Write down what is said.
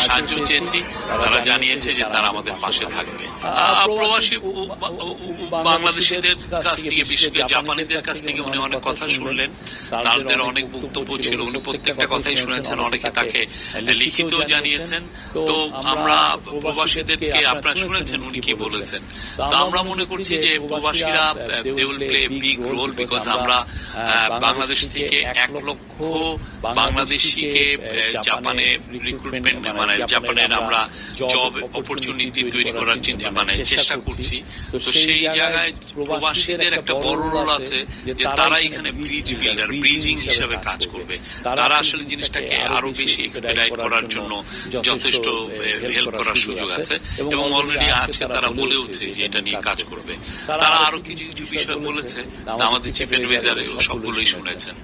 সাহায্য চেয়েছি, তারা জানিয়েছে যে তারা আমাদের পাশে থাকবে। প্রবাসী বাংলাদেশিদের কাছ থেকে, বিশেষ করে জাপানিদের কাছ থেকে উনি অনেক কথা শুনলেন, তাদের অনেক বক্তব্য ছিল, উনি প্রত্যেকটা কথাই শুনেছেন, অনেকে তাকে লিখিতও জানিয়েছেন। তো আমরা প্রবাসীদেরকে, আপনারা শুনেছেন উনি কি বলেছেন। তো আমরা মনে করছি যে প্রবাসীরা they will play big role, because আমরা বাংলাদেশ থেকে 1 লক্ষ বাংলাদেশিকে জাপানে রিক্রুটমেন্ট, মানে জাপানের আমরা জব অপরচুনিটি তৈরি করার মানে চেষ্টা করছি। তো সেই জায়গায় প্রবাসীদের একটা বড় রোল আছে, যে তারা এখানে ব্রিজ বিল্ডার, ব্রিজিং হিসাবে কাজ করবে। তারা আসলে জিনিসটাকে আরো বেশি এক্সপেডাইট করার জন্য যথেষ্ট হেল্প করার সুযোগ আছে, এবং অলরেডি আজকে তারা বলেওছে যে এটা নিয়ে কাজ করবে। তারা আরো কিছু কিছু বিষয় বলেছে, আমাদের চিফ অ্যাডভাইজার সবগুলোই শুনেছেন।